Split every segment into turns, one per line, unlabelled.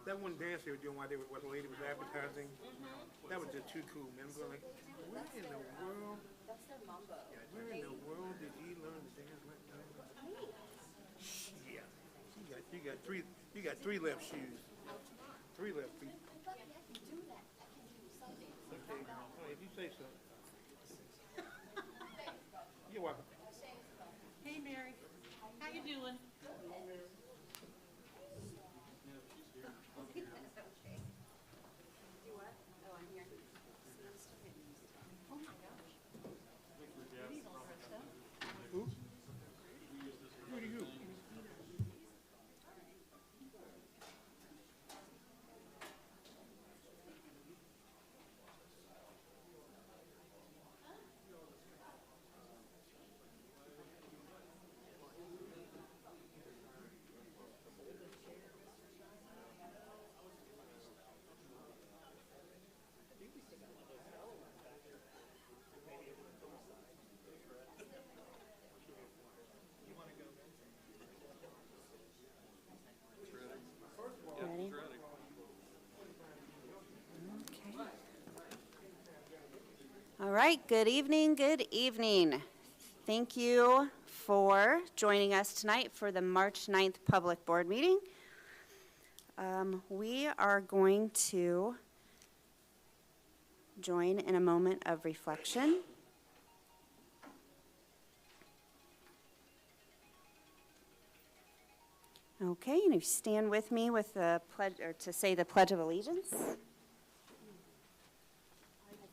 That one dance they were doing while the lady was advertising, that was just too cool, man. I'm going like, where in the world? That's their mambo. Where in the world did he learn to dance like that? Yeah. You got three left shoes. Three left feet. Okay, if you say so. You're welcome.
Hey, Mary. How you doing?
Ready? Okay. All right, good evening, good evening. Thank you for joining us tonight for the March 9th Public Board meeting. We are going to join in a moment of reflection. Okay, and if you stand with me with the pledge, or to say the Pledge of Allegiance.
I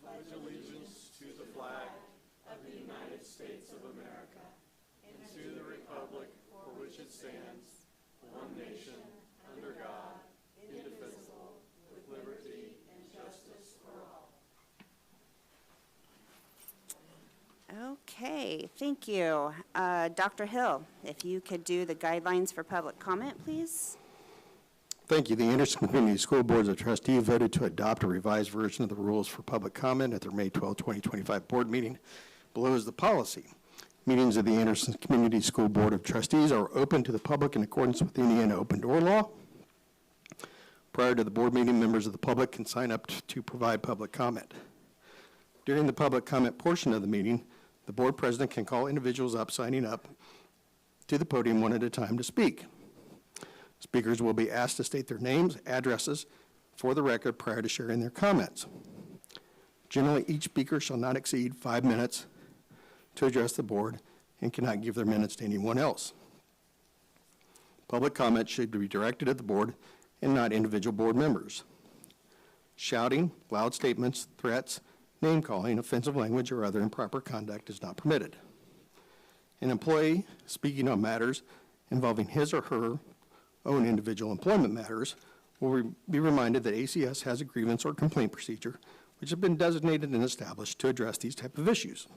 pledge allegiance to the flag of the United States of America and to the republic for which it stands, one nation, under God, indivisible, with liberty and justice for all.
Okay, thank you. Dr. Hill, if you could do the guidelines for public comment, please.
Thank you. The Anderson Community School Boards of Trustees voted to adopt a revised version of the rules for public comment at their May 12, 2025 board meeting. Below is the policy. Meetings of the Anderson Community School Board of Trustees are open to the public in accordance with Indiana Open Door Law. Prior to the board meeting, members of the public can sign up to provide public comment. During the public comment portion of the meeting, the board president can call individuals up signing up to the podium one at a time to speak. Speakers will be asked to state their names, addresses for the record prior to sharing their comments. Generally, each speaker shall not exceed 5 minutes to address the board and cannot give their minutes to anyone else. Public comment should be directed at the board and not individual board members. Shouting, loud statements, threats, name-calling, offensive language, or other improper conduct is not permitted. An employee speaking on matters involving his or her own individual employment matters will be reminded that ACS has a grievance or complaint procedure which have been designated and established to address these type of issues.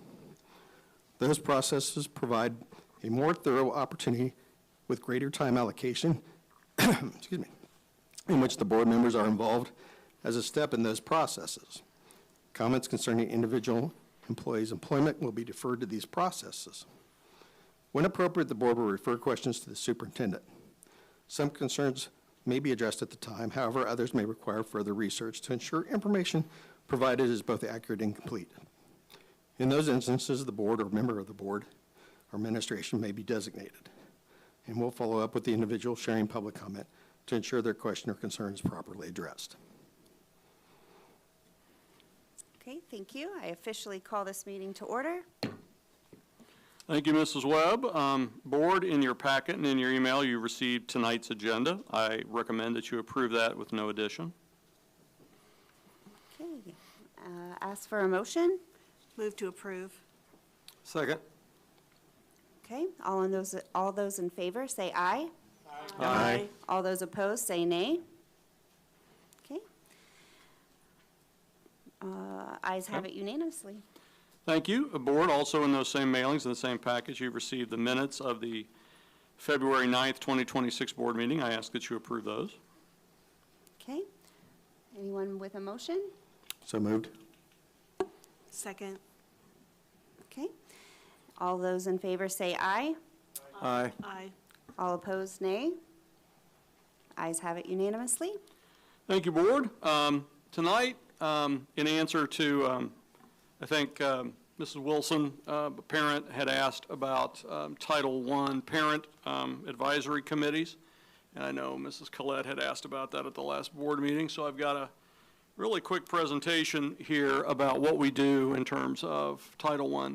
Those processes provide a more thorough opportunity with greater time allocation excuse me, in which the board members are involved as a step in those processes. Comments concerning individual employees' employment will be deferred to these processes. When appropriate, the board will refer questions to the superintendent. Some concerns may be addressed at the time. However, others may require further research to ensure information provided is both accurate and complete. In those instances, the board or member of the board or administration may be designated, and we'll follow up with the individual sharing public comment to ensure their question or concern is properly addressed.
Okay, thank you. I officially call this meeting to order.
Thank you, Mrs. Webb. Board, in your packet and in your email, you received tonight's agenda. I recommend that you approve that with no addition.
Okay, ask for a motion.
Move to approve.
Second.
Okay, all those in favor say aye.
Aye.
All those opposed say nay. Okay. Ayes have it unanimously.
Thank you. Board, also in those same mailings, in the same package, you've received the minutes of the February 9th, 2026 board meeting. I ask that you approve those.
Okay. Anyone with a motion?
So moved.
Second.
Okay. All those in favor say aye.
Aye.
Aye.
All opposed, nay. Ayes have it unanimously.
Thank you, Board. Tonight, in answer to, I think Mrs. Wilson, a parent, had asked about Title I parent advisory committees. And I know Mrs. Collette had asked about that at the last board meeting. So I've got a really quick presentation here about what we do in terms of Title I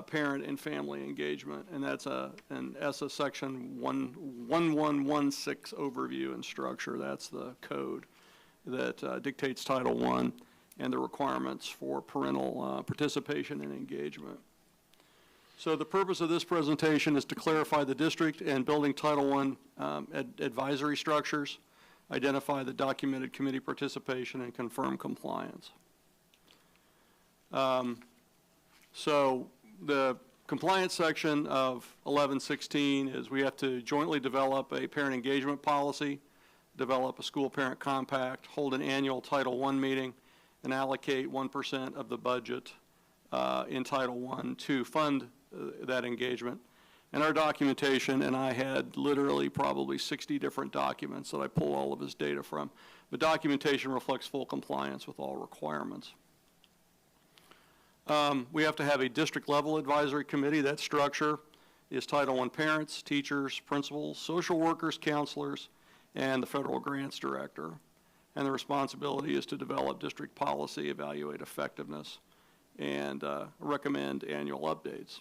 parent and family engagement. And that's an ESSA section 1116 overview and structure. That's the code that dictates Title I and the requirements for parental participation and engagement. So the purpose of this presentation is to clarify the district and building Title I advisory structures, identify the documented committee participation, and confirm compliance. So the compliance section of 1116 is we have to jointly develop a parent engagement policy, develop a school parent compact, hold an annual Title I meeting, and allocate 1% of the budget in Title I to fund that engagement. And our documentation, and I had literally probably 60 different documents that I pull all of his data from. The documentation reflects full compliance with all requirements. We have to have a district-level advisory committee. That structure is Title I parents, teachers, principals, social workers, counselors, and the federal grants director. And the responsibility is to develop district policy, evaluate effectiveness, and recommend annual updates.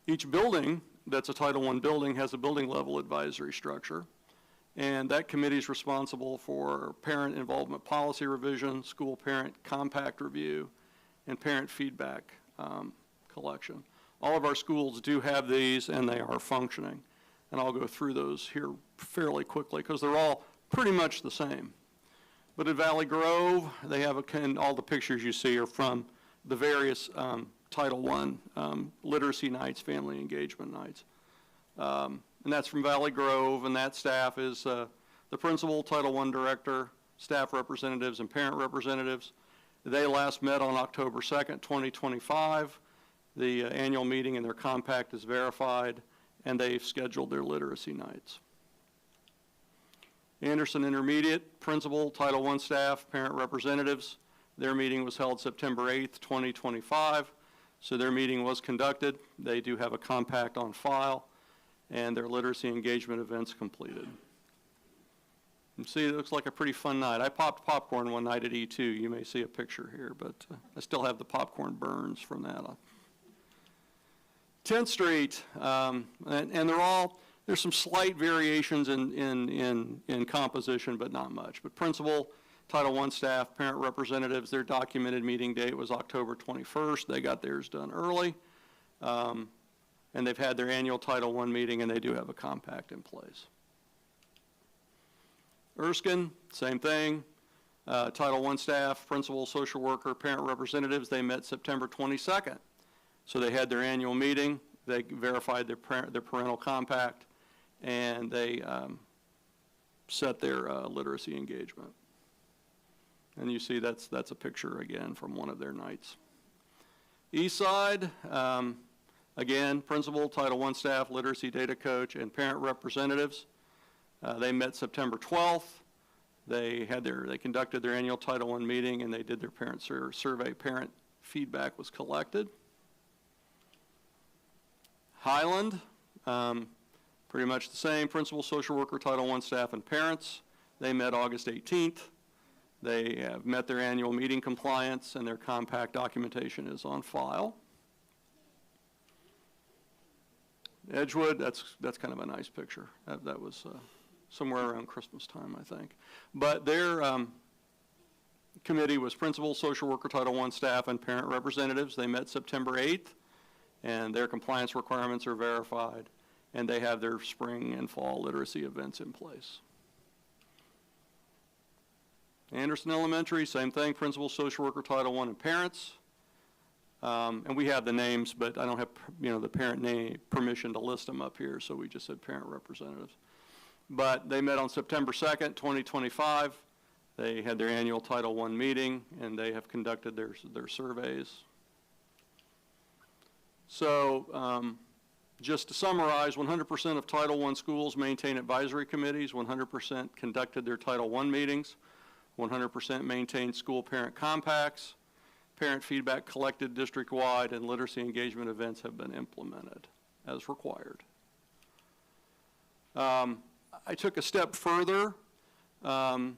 Each building that's a Title I building has a building-level advisory structure, and that committee is responsible for parent involvement policy revision, school parent compact review, and parent feedback collection. All of our schools do have these, and they are functioning. And I'll go through those here fairly quickly because they're all pretty much the same. But at Valley Grove, they have all the pictures you see are from the various Title I literacy nights, family engagement nights. And that's from Valley Grove, and that staff is the principal, Title I director, staff representatives, and parent representatives. They last met on October 2nd, 2025. The annual meeting and their compact is verified, and they've scheduled their literacy nights. Anderson Intermediate, principal, Title I staff, parent representatives. Their meeting was held September 8th, 2025. So their meeting was conducted. They do have a compact on file, and their literacy engagement events completed. You see, it looks like a pretty fun night. I popped popcorn one night at E2. You may see a picture here, but I still have the popcorn burns from that. 10th Street, and there's some slight variations in composition, but not much. But principal, Title I staff, parent representatives, their documented meeting date was October 21st. They got theirs done early. And they've had their annual Title I meeting, and they do have a compact in place. Erskine, same thing. Title I staff, principal, social worker, parent representatives, they met September 22nd. So they had their annual meeting, they verified their parental compact, and they set their literacy engagement. And you see that's a picture again from one of their nights. East Side, again, principal, Title I staff, literacy data coach, and parent representatives. They met September 12th. They conducted their annual Title I meeting, and they did their parent survey. Parent feedback was collected. Highland, pretty much the same, principal, social worker, Title I staff, and parents. They met August 18th. They have met their annual meeting compliance, and their compact documentation is on file. Edgewood, that's kind of a nice picture. That was somewhere around Christmas time, I think. But their committee was principal, social worker, Title I staff, and parent representatives. They met September 8th. And their compliance requirements are verified, and they have their spring and fall literacy events in place. Anderson Elementary, same thing, principal, social worker, Title I, and parents. And we have the names, but I don't have the parent name permission to list them up here, so we just said parent representatives. But they met on September 2nd, 2025. They had their annual Title I meeting, and they have conducted their surveys. So Just to summarize, 100% of Title I schools maintain advisory committees, 100% conducted their Title I meetings, 100% maintained school parent compacts, parent feedback collected district-wide, and literacy engagement events have been implemented as required. I took a step further and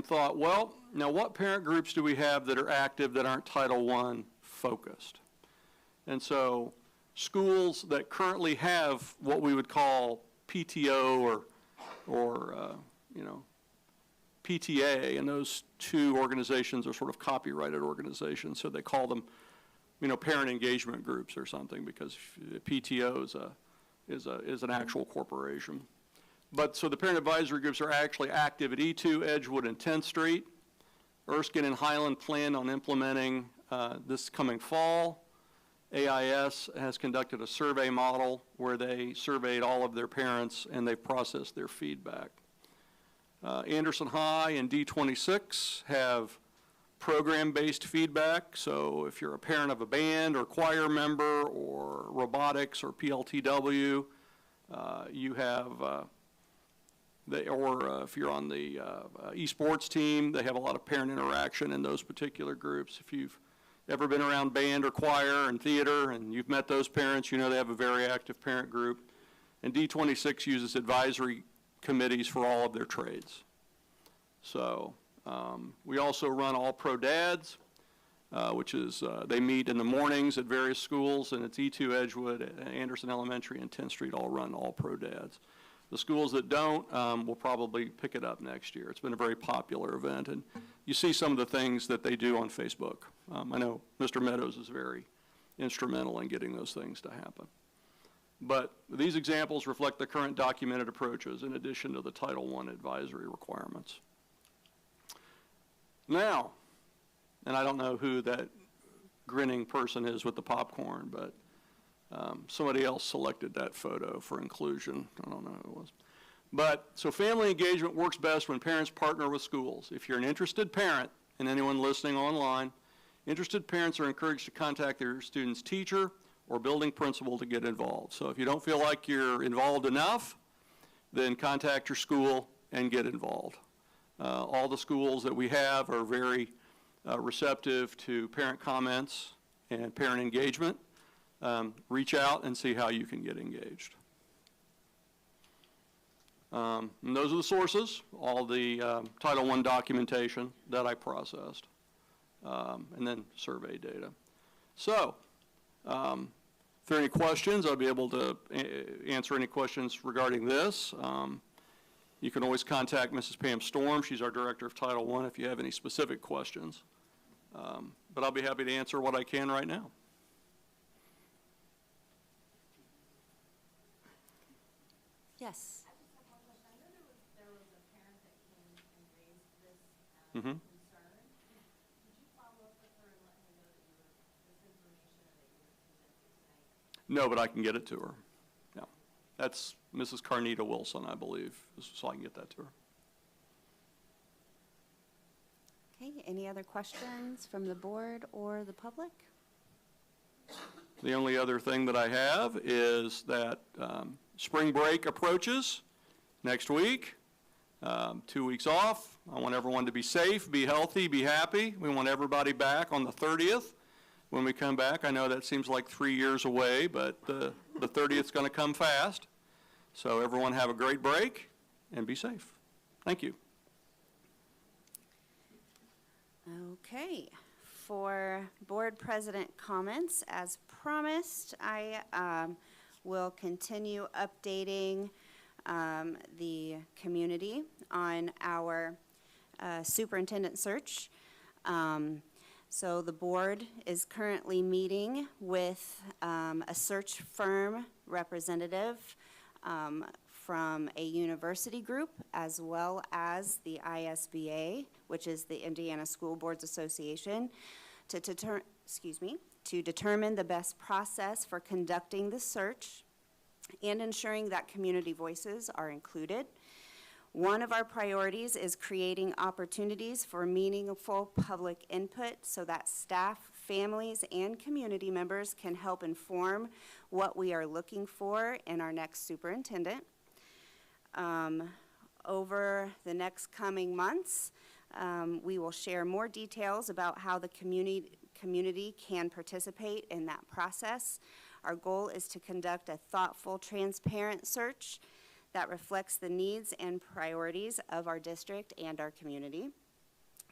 thought, well, now what parent groups do we have that are active that aren't Title I focused? And so schools that currently have what we would call PTO or PTA, and those two organizations are sort of copyrighted organizations, so they call them, parent engagement groups or something, because PTO is an actual corporation. But so the parent advisory groups are actually active at E2, Edgewood, and 10th Street. Erskine and Highland plan on implementing this coming fall. AIS has conducted a survey model where they surveyed all of their parents and they processed their feedback. Anderson High and D26 have program-based feedback, so if you're a parent of a band or choir member or robotics or PLTW, you have, if you're on the esports team, they have a lot of parent interaction in those particular groups. If you've ever been around band or choir and theater and you've met those parents, you know they have a very active parent group. And D26 uses advisory committees for all of their trades. So we also run All Pro Dads, which is, they meet in the mornings at various schools, and it's E2, Edgewood, Anderson Elementary, and 10th Street all run All Pro Dads. The schools that don't will probably pick it up next year. It's been a very popular event, and you see some of the things that they do on Facebook. I know Mr. Meadows is very instrumental in getting those things to happen. But these examples reflect the current documented approaches in addition to the Title I advisory requirements. Now, and I don't know who that grinning person is with the popcorn, but somebody else selected that photo for inclusion. I don't know who it was. But, so family engagement works best when parents partner with schools. If you're an interested parent, and anyone listening online, interested parents are encouraged to contact their student's teacher or building principal to get involved. So if you don't feel like you're involved enough, then contact your school and get involved. All the schools that we have are very receptive to parent comments and parent engagement. Reach out and see how you can get engaged. And those are the sources, all the Title I documentation that I processed, and then survey data. So, if there are any questions, I'll be able to answer any questions regarding this. You can always contact Mrs. Pam Storm. She's our Director of Title I if you have any specific questions. But I'll be happy to answer what I can right now.
Yes.
Mm-hmm.
Mm-hmm.
No, but I can get it to her. Yeah. That's Mrs. Carnita Wilson, I believe, so I can get that to her.
Okay, any other questions from the board or the public?
The only other thing that I have is that spring break approaches next week, 2 weeks off. I want everyone to be safe, be healthy, be happy. We want everybody back on the 30th. When we come back, I know that seems like 3 years away, but the 30th is going to come fast. So everyone have a great break and be safe. Thank you.
Okay, for board president comments, as promised, I will continue updating the community on our superintendent search. So the board is currently meeting with a search firm representative from a university group as well as the ISBA, which is the Indiana School Boards Association, to determine the best process for conducting the search and ensuring that community voices are included. One of our priorities is creating opportunities for meaningful public input so that staff families and community members can help inform what we are looking for in our next superintendent. Over the next coming months, we will share more details about how the community can participate in that process. Our goal is to conduct a thoughtful, transparent search that reflects the needs and priorities of our district and our community.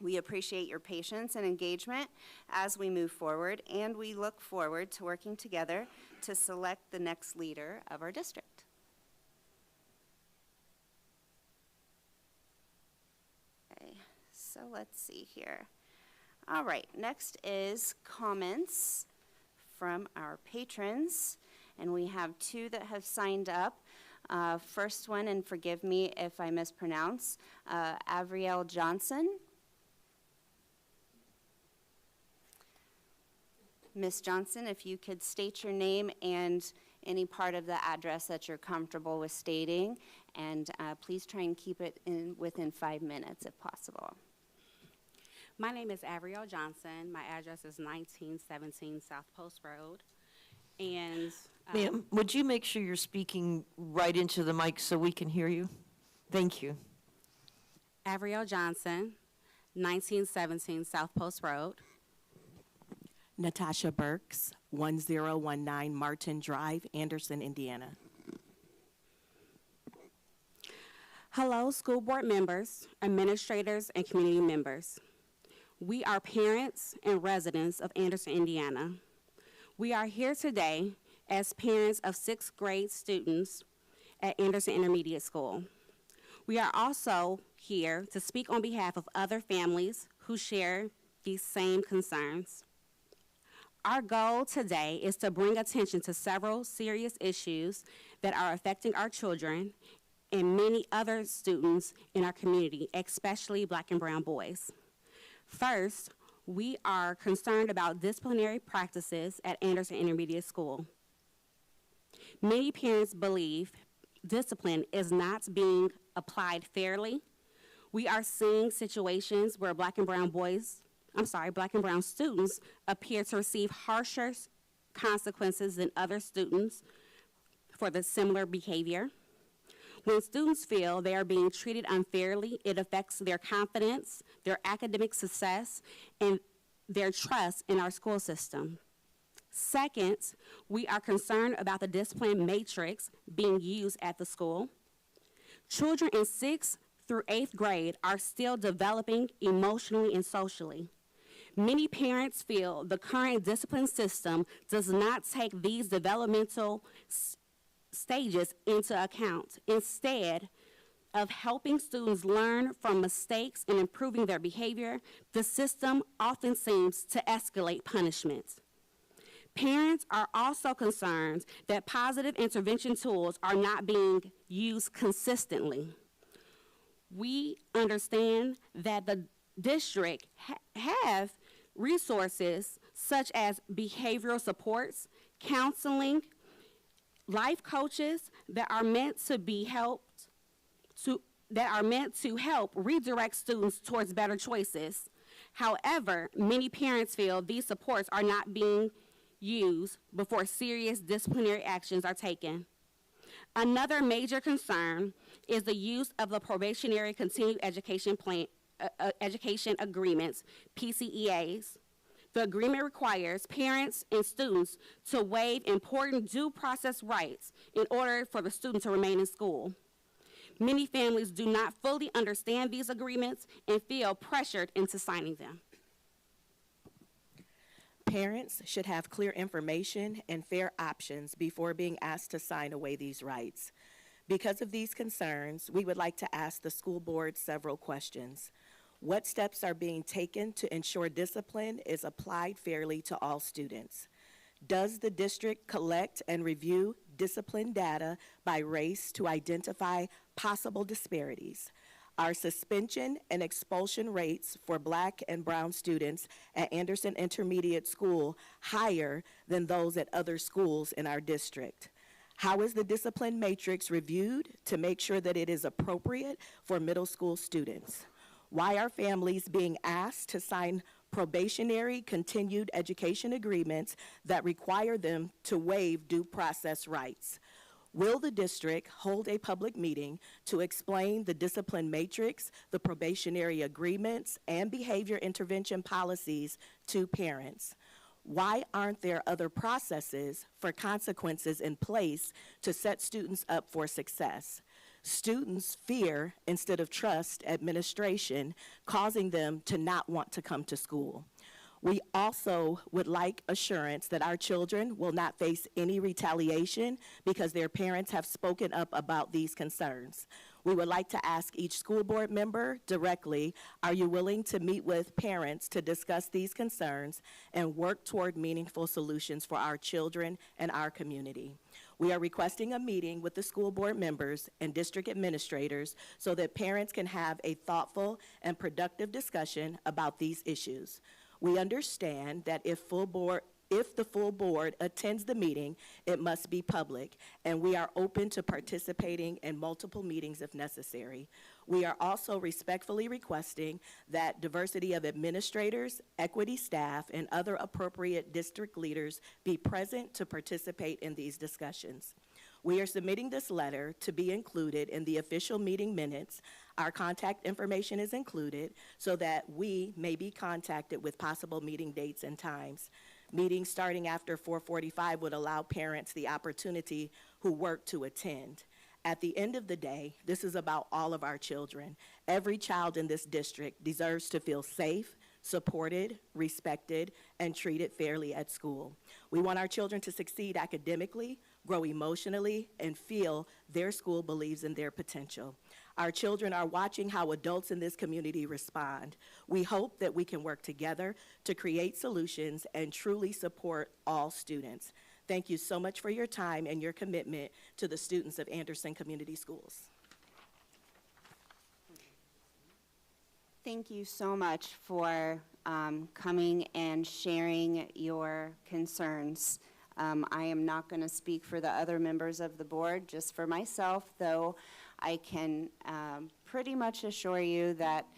We appreciate your patience and engagement as we move forward, and we look forward to working together to select the next leader of our district. Okay, so let's see here. All right, next is comments from our patrons, and we have two that have signed up. First one, and forgive me if I mispronounce, Avriel Johnson. Ms. Johnson, if you could state your name and any part of the address that you're comfortable with stating, and please try and keep it within 5 minutes if possible.
My name is Avriel Johnson. My address is 1917 South Post Road. And
Ma'am, would you make sure you're speaking right into the mic so we can hear you? Thank you.
Avriel Johnson, 1917 South Post Road.
Natasha Burks, 1019 Martin Drive, Anderson, Indiana.
Hello, school board members, administrators, and community members. We are parents and residents of Anderson, Indiana. We are here today as parents of 6th grade students at Anderson Intermediate School. We are also here to speak on behalf of other families who share these same concerns. Our goal today is to bring attention to several serious issues that are affecting our children and many other students in our community, especially Black and brown boys. First, we are concerned about disciplinary practices at Anderson Intermediate School. Many parents believe discipline is not being applied fairly. We are seeing situations where Black and brown students appear to receive harsher consequences than other students for the similar behavior. When students feel they are being treated unfairly, it affects their confidence, their academic success, and their trust in our school system. Second, we are concerned about the discipline matrix being used at the school. Children in 6th through 8th grade are still developing emotionally and socially. Many parents feel the current discipline system does not take these developmental stages into account. Instead of helping students learn from mistakes and improving their behavior, the system often seems to escalate punishments. Parents are also concerned that positive intervention tools are not being used consistently. We understand that the district have resources such as behavioral supports, counseling, life coaches that are meant to help redirect students towards better choices. However, many parents feel these supports are not being used before serious disciplinary actions are taken. Another major concern is the use of the probationary continued education education agreements, PCEAs. The agreement requires parents and students to waive important due process rights in order for the student to remain in school. Many families do not fully understand these agreements and feel pressured into signing them.
Parents should have clear information and fair options before being asked to sign away these rights. Because of these concerns, we would like to ask the school board several questions. What steps are being taken to ensure discipline is applied fairly to all students? Does the district collect and review discipline data by race to identify possible disparities? Are suspension and expulsion rates for Black and brown students at Anderson Intermediate School higher than those at other schools in our district? How is the discipline matrix reviewed to make sure that it is appropriate for middle school students? Why are families being asked to sign probationary continued education agreements that require them to waive due process rights. Will the district hold a public meeting to explain the discipline matrix, the probationary agreements, and behavior intervention policies to parents? Why aren't there other processes for consequences in place to set students up for success? Students fear instead of trust administration, causing them to not want to come to school. We also would like assurance that our children will not face any retaliation because their parents have spoken up about these concerns. We would like to ask each school board member directly, are you willing to meet with parents to discuss these concerns and work toward meaningful solutions for our children and our community? We are requesting a meeting with the school board members and district administrators so that parents can have a thoughtful and productive discussion about these issues. We understand that if the full board attends the meeting, it must be public, and we are open to participating in multiple meetings if necessary. We are also respectfully requesting that diversity of administrators, equity staff, and other appropriate district leaders be present to participate in these discussions. We are submitting this letter to be included in the official meeting minutes. Our contact information is included so that we may be contacted with possible meeting dates and times. Meetings starting after 4:45 would allow parents the opportunity who work to attend. At the end of the day, this is about all of our children. Every child in this district deserves to feel safe, supported, respected, and treated fairly at school. We want our children to succeed academically, grow emotionally, and feel their school believes in their potential. Our children are watching how adults in this community respond. We hope that we can work together to create solutions and truly support all students. Thank you so much for your time and your commitment to the students of Anderson Community Schools.
Thank you so much for coming and sharing your concerns. I am not going to speak for the other members of the board, just for myself, though I can pretty much assure you that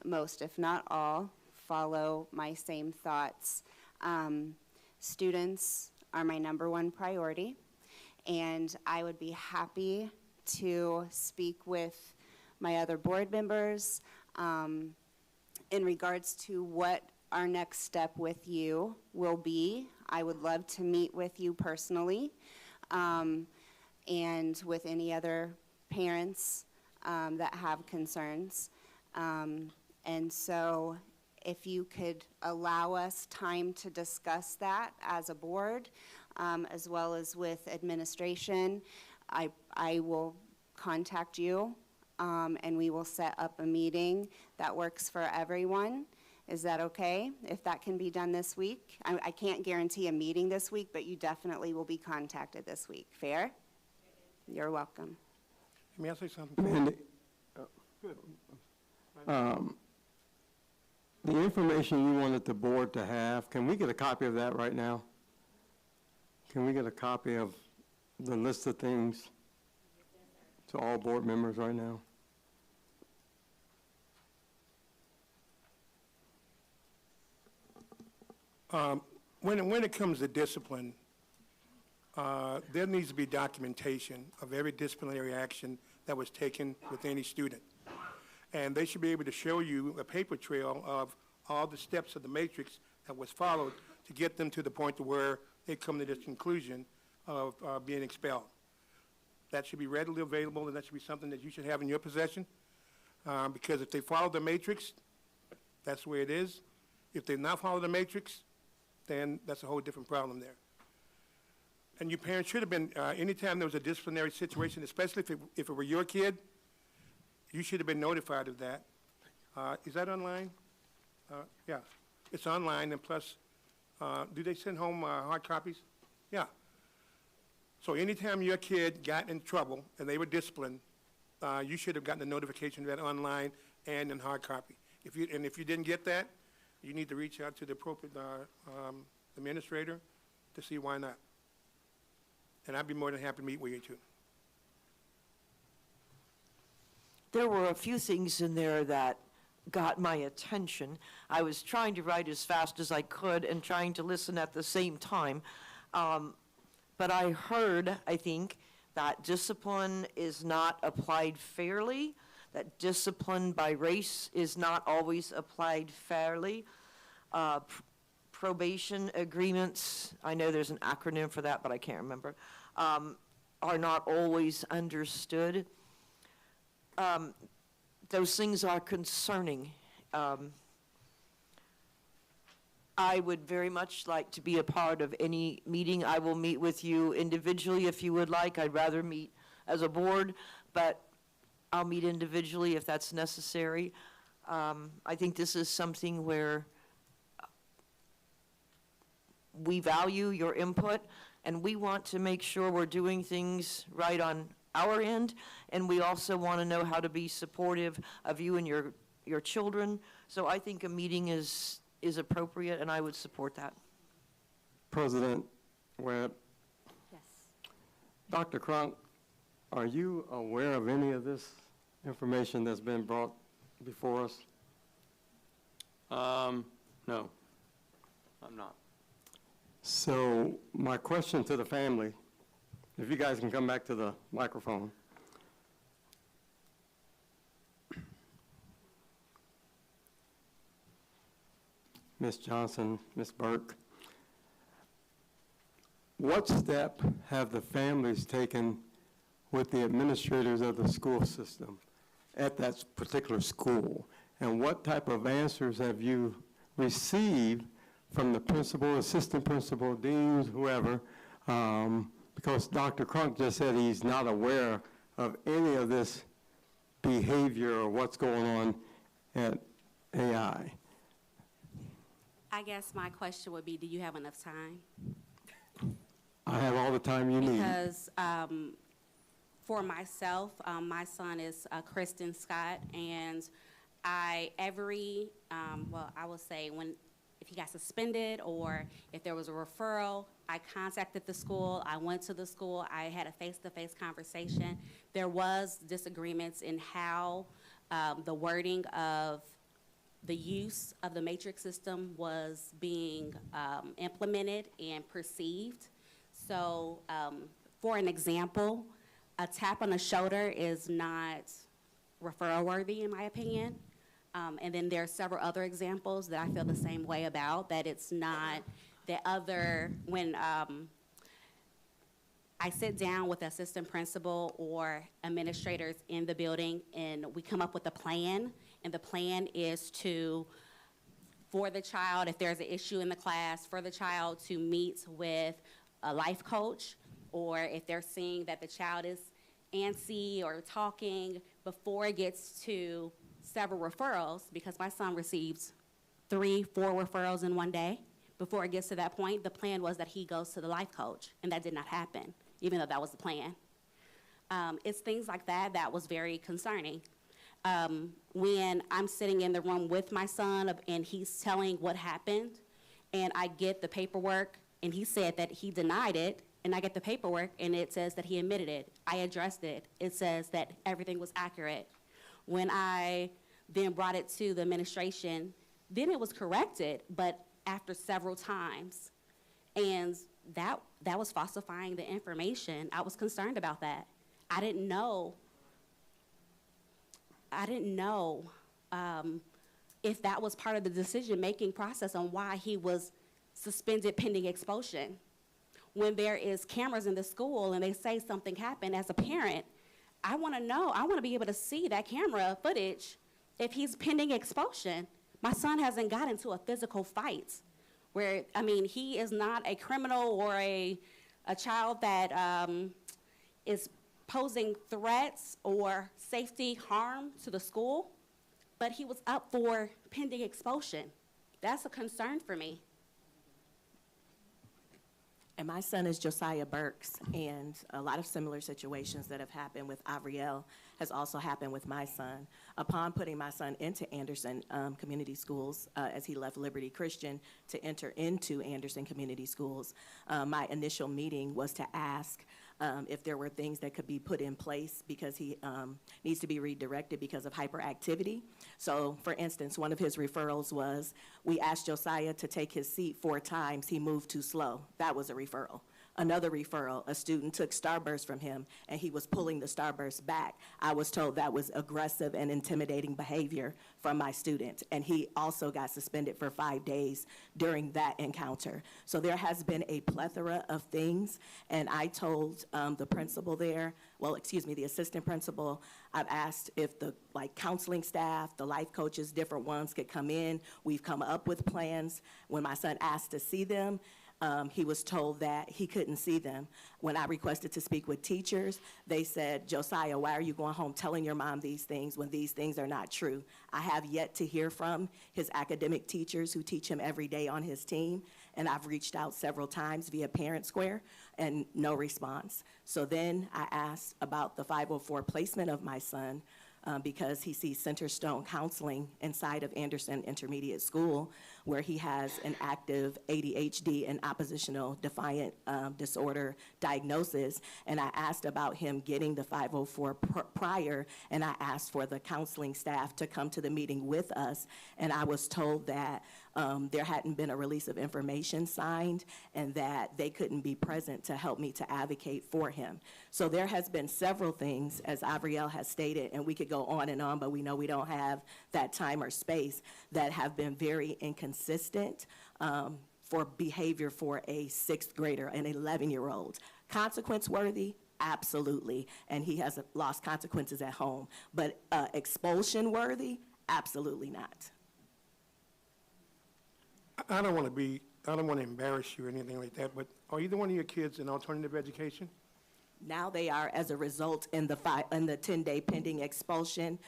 most, if not all, follow my same thoughts. Students are my #1 priority, and I would be happy to speak with my other board members in regards to what our next step with you will be. I would love to meet with you personally and with any other parents that have concerns. And so if you could allow us time to discuss that as a board, as well as with administration, I will contact you and we will set up a meeting that works for everyone. Is that okay, if that can be done this week? I can't guarantee a meeting this week, but you definitely will be contacted this week. Fair? You're welcome.
May I say something?
Mandy, the information you wanted the board to have, can we get a copy of that right now? Can we get a copy of the list of things to all board members right now?
When it comes to discipline, there needs to be documentation of every disciplinary action that was taken with any student. And they should be able to show you a paper trail of all the steps of the matrix that was followed to get them to the point to where they come to this conclusion of being expelled. That should be readily available, and that should be something that you should have in your possession, because if they follow the matrix, that's the way it is. If they not follow the matrix, then that's a whole different problem there. And your parents should have been, anytime there was a disciplinary situation, especially if it were your kid, you should have been notified of that. Is that online? Yeah, it's online, and plus, do they send home hard copies? Yeah. So anytime your kid got in trouble and they were disciplined, you should have gotten a notification of that online and in hard copy. If you didn't get that, you need to reach out to the appropriate administrator to see why not. And I'd be more than happy to meet with you too.
There were a few things in there that got my attention. I was trying to write as fast as I could and trying to listen at the same time. But I heard, I think, that discipline is not applied fairly, that discipline by race is not always applied fairly. Probation agreements, I know there's an acronym for that, but I can't remember, are not always understood. Those things are concerning. I would very much like to be a part of any meeting. I will meet with you individually if you would like. I'd rather meet as a board, but I'll meet individually if that's necessary. I think this is something where we value your input, and we want to make sure we're doing things right on our end, and we also want to know how to be supportive of you and your children. So I think a meeting is appropriate, and I would support that.
President Webb,
Yes.
Dr. Cronk, are you aware of any of this information that's been brought before us?
No, I'm not.
So my question to the family, if you guys can come back to the microphone. Ms. Johnson, Ms. Burke, what step have the families taken with the administrators of the school system at that particular school? And what type of answers have you received from the principal, assistant principal, deans, whoever? Because Dr. Crunk just said he's not aware of any of this behavior or what's going on at AI.
I guess my question would be, do you have enough time?
I have all the time you need.
Because for myself, my son is Kristen Scott, and I will say if he got suspended or if there was a referral, I contacted the school. I went to the school. I had a face-to-face conversation. There was disagreements in how the wording of the use of the matrix system was being implemented and perceived. So for an example, a tap on the shoulder is not referral worthy in my opinion. And then there are several other examples that I feel the same way about, that it's not when I sit down with the assistant principal or administrators in the building and we come up with a plan, and the plan is for the child, if there's an issue in the class, for the child to meet with a life coach, or if they're seeing that the child is antsy or talking, before it gets to several referrals, because my son receives 3-4 referrals in one day. Before it gets to that point, the plan was that he goes to the life coach, and that did not happen, even though that was the plan. It's things like that was very concerning. When I'm sitting in the room with my son and he's telling what happened, and I get the paperwork, and he said that he denied it, and I get the paperwork, and it says that he admitted it. I addressed it. It says that everything was accurate. When I then brought it to the administration, then it was corrected, but after several times. And that was falsifying the information. I was concerned about that. I didn't know if that was part of the decision-making process on why he was suspended pending expulsion. When there is cameras in the school and they say something happened, as a parent, I want to know, I want to be able to see that camera footage if he's pending expulsion. My son hasn't got into a physical fight where, he is not a criminal or a child that is posing threats or safety harm to the school, but he was up for pending expulsion. That's a concern for me.
And my son is Josiah Burks, and a lot of similar situations that have happened with Avriel has also happened with my son. Upon putting my son into Anderson Community Schools, as he left Liberty Christian to enter into Anderson Community Schools, my initial meeting was to ask if there were things that could be put in place because he needs to be redirected because of hyperactivity. So, for instance, one of his referrals was, we asked Josiah to take his seat 4 times. He moved too slow. That was a referral. Another referral, a student took Starburst from him, and he was pulling the Starburst back. I was told that was aggressive and intimidating behavior from my student, and he also got suspended for 5 days during that encounter. So there has been a plethora of things, and I told the principal there, well, excuse me, the assistant principal, I've asked if the counseling staff, the life coaches, different ones could come in. We've come up with plans. When my son asked to see them, he was told that he couldn't see them. When I requested to speak with teachers, they said, Josiah, why are you going home telling your mom these things when these things are not true? I have yet to hear from his academic teachers who teach him every day on his team, and I've reached out several times via Parent Square and no response. So then I asked about the 504 placement of my son, because he sees Centerstone Counseling inside of Anderson Intermediate School, where he has an active ADHD and oppositional defiant disorder diagnosis. And I asked about him getting the 504 prior, and I asked for the counseling staff to come to the meeting with us. And I was told that there hadn't been a release of information signed and that they couldn't be present to help me to advocate for him. So there has been several things, as Avriel has stated, and we could go on and on, but we know we don't have that time or space, that have been very inconsistent for behavior for a 6th grader, an 11-year-old. Consequence worthy? Absolutely. And he has lost consequences at home. But expulsion worthy? Absolutely not.
I don't want to embarrass you or anything like that, but are either one of your kids in alternative education?
Now they are, as a result, in the 10-day pending expulsion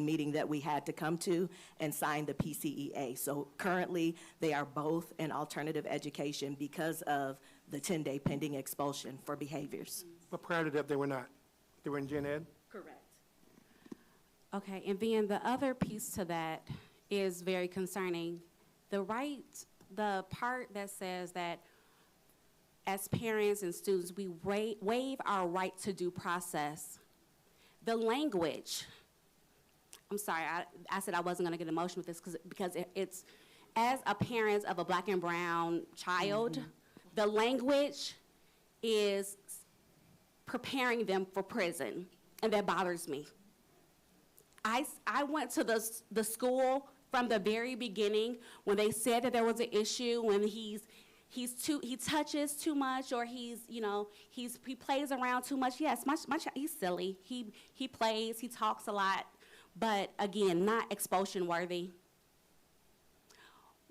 meeting that we had to come to and sign the PCEA. So currently, they are both in alternative education because of the 10-day pending expulsion for behaviors.
But prior to that, they were not. They were in gen ed?
Correct.
Okay, and then the other piece to that is very concerning. The part that says that as parents and students, we waive our right to due process. The language, I'm sorry, I said I wasn't going to get emotional with this because it's, as a parent of a Black and brown child, the language is preparing them for prison, and that bothers me. I went to the school from the very beginning when they said that there was an issue when he touches too much, or he plays around too much. Yes, my child, he's silly. He plays, he talks a lot, but again, not expulsion worthy.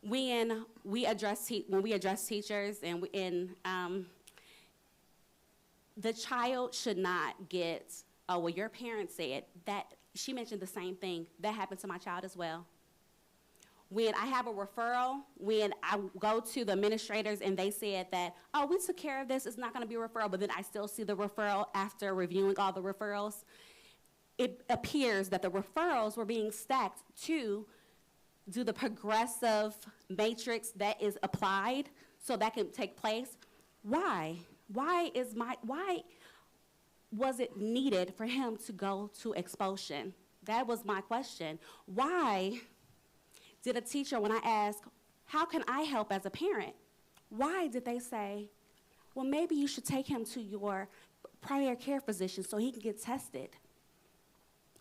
When we address teachers and the child should not get, oh, well, your parent said that. She mentioned the same thing. That happened to my child as well. When I have a referral, when I go to the administrators and they said that, oh, we took care of this, it's not going to be a referral, but then I still see the referral after reviewing all the referrals, it appears that the referrals were being stacked to do the progressive matrix that is applied so that can take place. Why? Why was it needed for him to go to expulsion? That was my question. Why did a teacher, when I asked, how can I help as a parent? Why did they say, well, maybe you should take him to your primary care physician so he can get tested?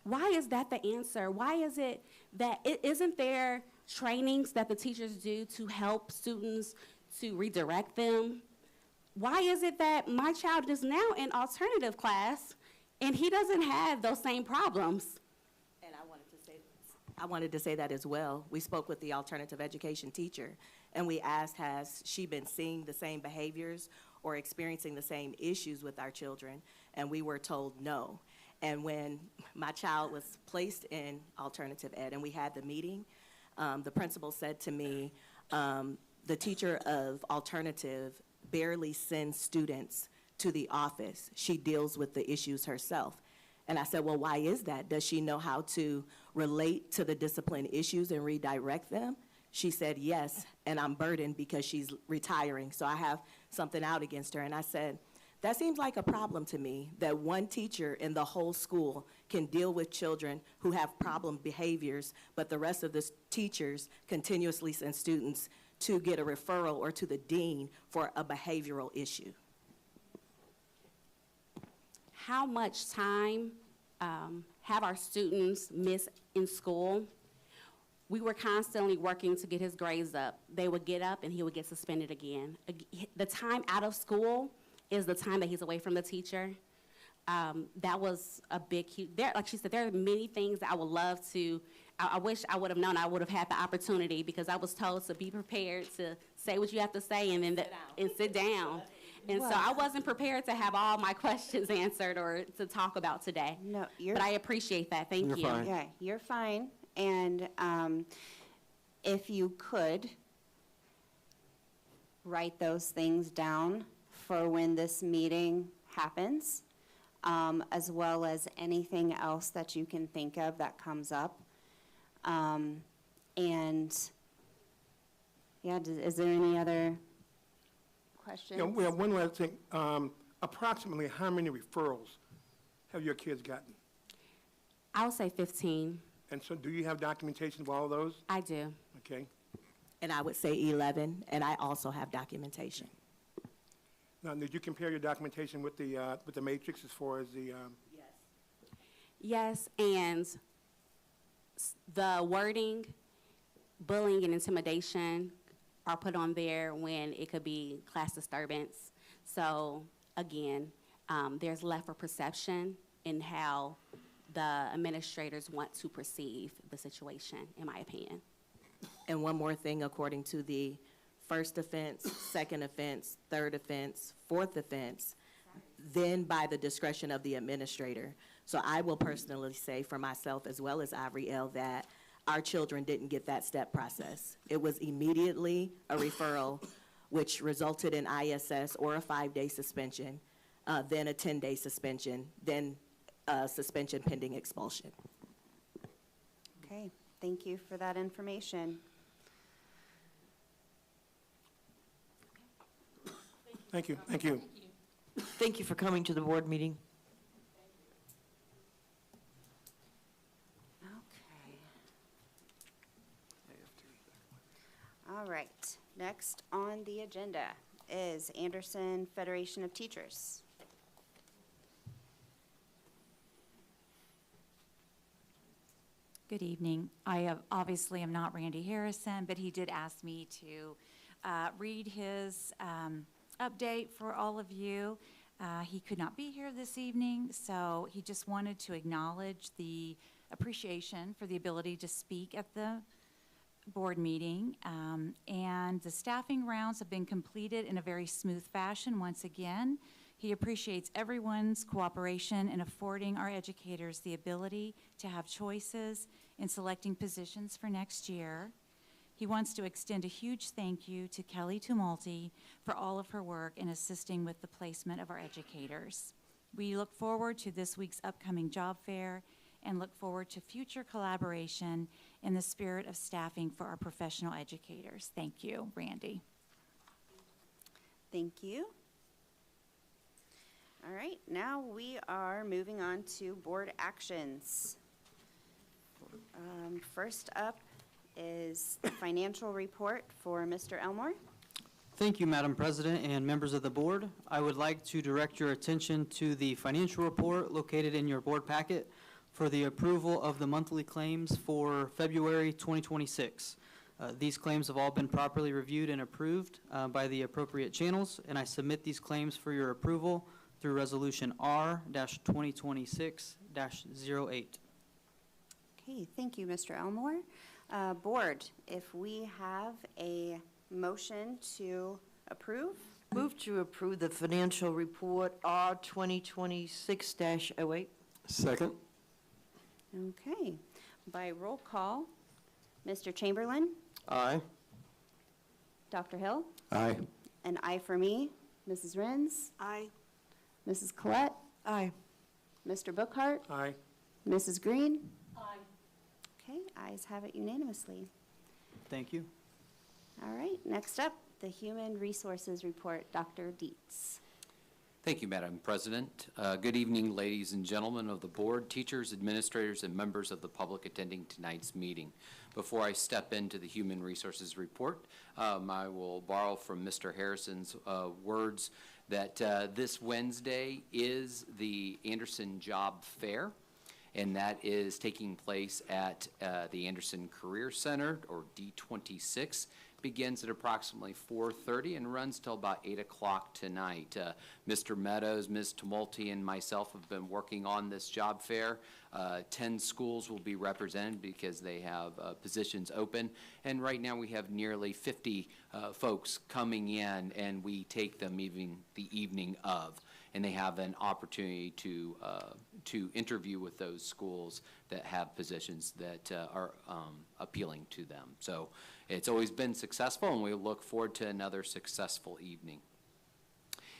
Why is that the answer? Why is it that, isn't there trainings that the teachers do to help students to redirect them? Why is it that my child is now in alternative class and he doesn't have those same problems?
And I wanted to say that as well. We spoke with the alternative education teacher, and we asked, has she been seeing the same behaviors or experiencing the same issues with our children? And we were told no. And when my child was placed in alternative ed and we had the meeting, the principal said to me, the teacher of alternative barely sends students to the office. She deals with the issues herself. And I said, well, why is that? Does she know how to relate to the discipline issues and redirect them? She said, yes, and I'm burdened because she's retiring, so I have something out against her. And I said, That seems like a problem to me, that one teacher in the whole school can deal with children who have problem behaviors, but the rest of the teachers continuously send students to get a referral or to the dean for a behavioral issue.
How much time have our students miss in school? We were constantly working to get his grades up. They would get up and he would get suspended again. The time out of school is the time that he's away from the teacher. That was a big, huge, like she said, there are many things that I would love to, I wish I would have known. I would have had the opportunity, because I was told to be prepared to say what you have to say and then sit down. And so I wasn't prepared to have all my questions answered or to talk about today.
No, you're.
But I appreciate that. Thank
You're
you.
fine.
Yeah, you're fine. And if you could write those things down for when this meeting happens, as well as anything else that you can think of that comes up. And, yeah, is there any other questions?
Yeah, we have one last thing. Approximately how many referrals have your kids gotten?
I would say 15.
And so do you have documentation of all of those?
I do.
Okay.
And I would say 11, and I also have documentation.
Now, did you compare your documentation with the matrix as far as the,
Yes, and the wording, bullying and intimidation are put on there when it could be class disturbance. So again, there's left for perception in how the administrators want to perceive the situation, in my opinion.
And one more thing, according to the first offense, second offense, third offense, fourth offense, then by the discretion of the administrator. So I will personally say for myself as well as Ivory L. that our children didn't get that step process. It was immediately a referral, which resulted in ISS or a 5-day suspension, then a 10-day suspension, then suspension pending expulsion.
Okay, thank you for that information.
thank you, thank you.
Thank you for coming to the board meeting.
Okay. All right, next on the agenda is Anderson Federation of Teachers.
Good evening. Obviously am not Randy Harrison, but he did ask me to read his update for all of you. He could not be here this evening, so he just wanted to acknowledge the appreciation for the ability to speak at the board meeting. And the staffing rounds have been completed in a very smooth fashion once again. He appreciates everyone's cooperation in affording our educators the ability to have choices in selecting positions for next year. He wants to extend a huge thank you to Kelly Tumulty for all of her work in assisting with the placement of our educators. We look forward to this week's upcoming job fair and look forward to future collaboration in the spirit of staffing for our professional educators. Thank you, Randy.
Thank you. All right, now we are moving on to board actions. First up is the financial report for Mr. Elmore.
Thank you, Madam President and members of the board. I would like to direct your attention to the financial report located in your board packet for the approval of the monthly claims for February 2026. These claims have all been properly reviewed and approved by the appropriate channels, and I submit these claims for your approval through Resolution R-2026-08.
Okay, thank you, Mr. Elmore. Board, if we have a motion to approve?
Move to approve the financial report R 2026-08.
Second?
Okay, by roll call, Mr. Chamberlain,
Aye.
Dr. Hill,
Aye.
an aye for me, Mrs. Renz,
Aye.
Mrs. Collette,
Aye.
Mr. Bookhart,
Aye.
Mrs. Green.
Aye.
Okay, ayes have it unanimously.
Thank you.
All right, next up, the Human Resources Report, Dr. Dietz.
Thank you, Madam President. Good evening, ladies and gentlemen of the board, teachers, administrators, and members of the public attending tonight's meeting. Before I step into the Human Resources Report, I will borrow from Mr. Harrison's words that this Wednesday is the Anderson Job Fair, and that is taking place at the Anderson Career Center, or D26. Begins at approximately 4:30 and runs till about 8 o'clock tonight. Mr. Meadows, Ms. Tumulty, and myself have been working on this job fair. 10 schools will be represented because they have positions open, and right now we have nearly 50 folks coming in, and we take them even the evening of, and they have an opportunity to interview with those schools that have positions that are appealing to them. So it's always been successful, and we look forward to another successful evening.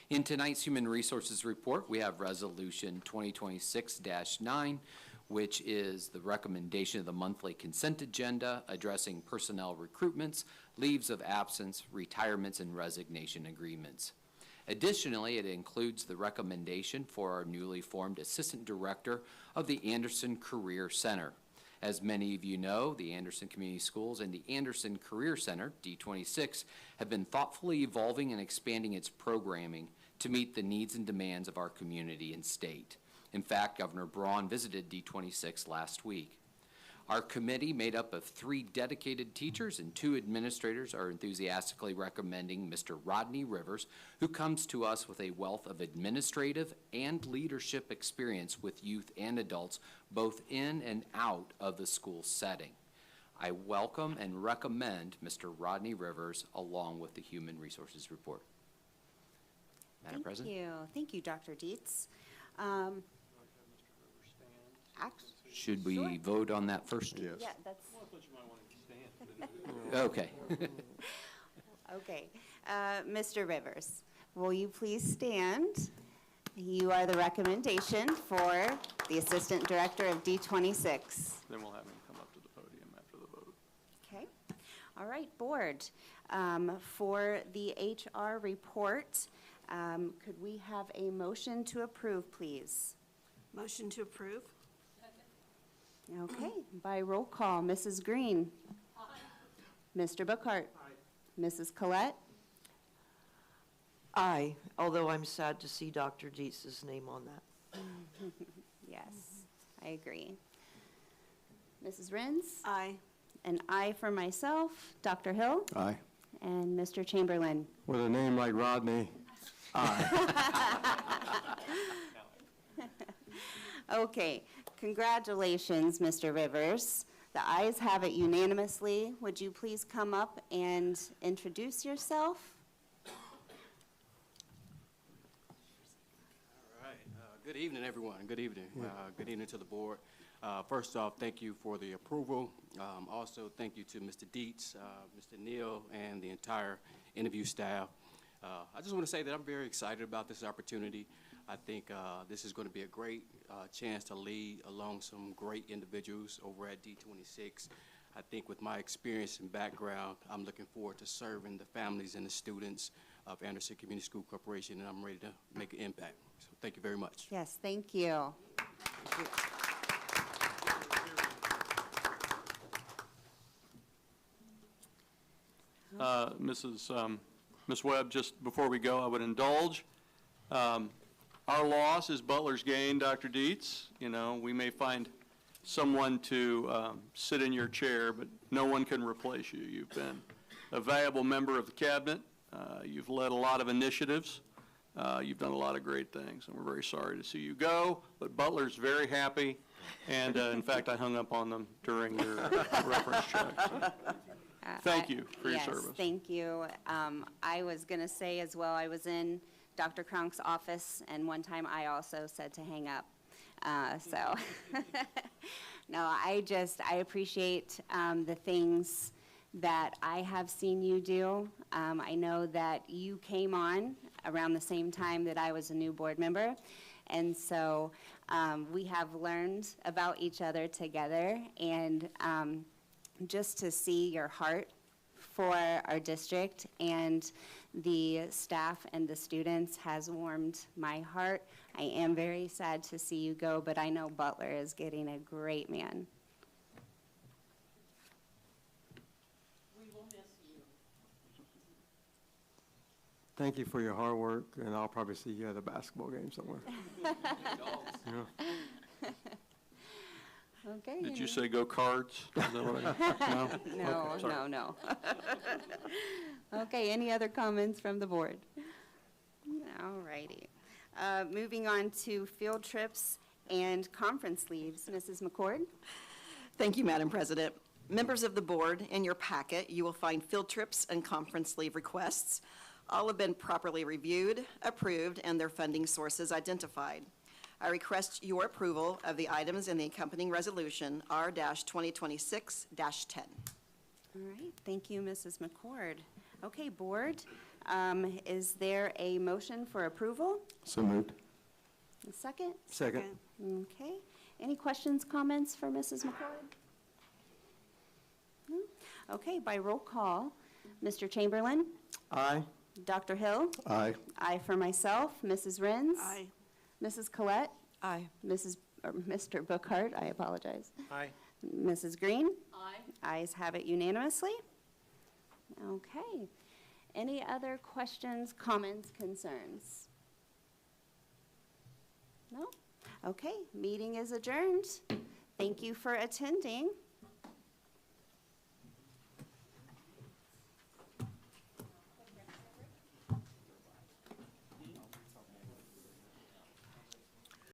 In tonight's Human Resources Report, we have Resolution 2026-9, which is the recommendation of the monthly consent agenda addressing personnel recruitments, leaves of absence, retirements, and resignation agreements. Additionally, it includes the recommendation for our newly formed Assistant Director of the Anderson Career Center. As many of you know, the Anderson Community Schools and the Anderson Career Center, D26, have been thoughtfully evolving and expanding its programming to meet the needs and demands of our community and state. In fact, Governor Braun visited D26 last week. Our committee, made up of 3 dedicated teachers and 2 administrators, are enthusiastically recommending Mr. Rodney Rivers, who comes to us with a wealth of administrative and leadership experience with youth and adults, both in and out of the school setting. I welcome and recommend Mr. Rodney Rivers along with the Human Resources Report. Madam President?
Thank you, Dr. Dietz.
Should we vote on that first?
Yes.
Yeah, that's,
Okay.
okay. Mr. Rivers, will you please stand? You are the recommendation for the Assistant Director of D26.
Then we'll have him come up to the podium after the vote.
Okay. All right, Board. For the HR report, could we have a motion to approve, please?
Motion to approve?
Okay, by roll call, Mrs. Green. Aye. Mr. Bookhart. Aye. Mrs. Collette.
Aye, although I'm sad to see Dr. Dietz's name on that.
Yes, I agree. Mrs. Rins.
Aye.
An aye for myself. Dr. Hill.
Aye.
And Mr. Chamberlain.
With a name like Rodney,
Okay, congratulations, Mr. Rivers. The ayes have it unanimously. Would you please come up and introduce yourself?
All right. Good evening, everyone. Good evening. Good evening to the board. First off, thank you for the approval. Also, thank you to Mr. Dietz, Mr. Neal, and the entire interview staff. I just want to say that I'm very excited about this opportunity. I think this is going to be a great chance to lead along some great individuals over at D26. I think with my experience and background, I'm looking forward to serving the families and the students of Anderson Community School Corporation, and I'm ready to make an impact. So thank you very much.
Yes, thank you.
Ms. Webb, just before we go, I would indulge. Our loss is Butler's gain, Dr. Dietz. You know, we may find someone to sit in your chair, but no one can replace you. You've been a valuable member of the cabinet. You've led a lot of initiatives. You've done a lot of great things, and we're very sorry to see you go, but Butler's very happy, and in fact, I hung up on them during your reference check. So. Thank you for your service.
Yes, thank you. I was going to say as well, I was in Dr. Cronk's office, and one time I also said to hang up. No, I appreciate the things that I have seen you do. I know that you came on around the same time that I was a new board member, and so we have learned about each other together, and just to see your heart for our district and the staff and the students has warmed my heart. I am very sad to see you go, but I know Butler is getting a great man.
Thank you for your hard work, and I'll probably see you at a basketball game somewhere. Yeah.
Okay.
Did you say go Cards? Is that what I- no?
No,
Okay, sorry.
no. Okay, any other comments from the board? All righty. Moving on to field trips and conference leaves. Mrs. McCord?
Thank you, Madam President. Members of the board, in your packet, you will find field trips and conference leave requests. All have been properly reviewed, approved, and their funding sources identified. I request your approval of the items in the accompanying resolution R-2026-10.
All right, thank you, Mrs. McCord. Okay, board, is there a motion for approval?
So moved.
A second?
Second.
Okay. Any questions, comments for Mrs. McCord? No? Okay, by roll call, Mr. Chamberlain?
Aye.
Dr. Hill?
Aye.
Aye for myself. Mrs. Renz?
Aye.
Mrs. Collette?
Aye.
Mr. Bookhart, I apologize.
Aye.
Mrs. Green? Aye. Ayes have it unanimously. Okay. Any other questions, comments, concerns? No? Okay, meeting is adjourned. Thank you for attending.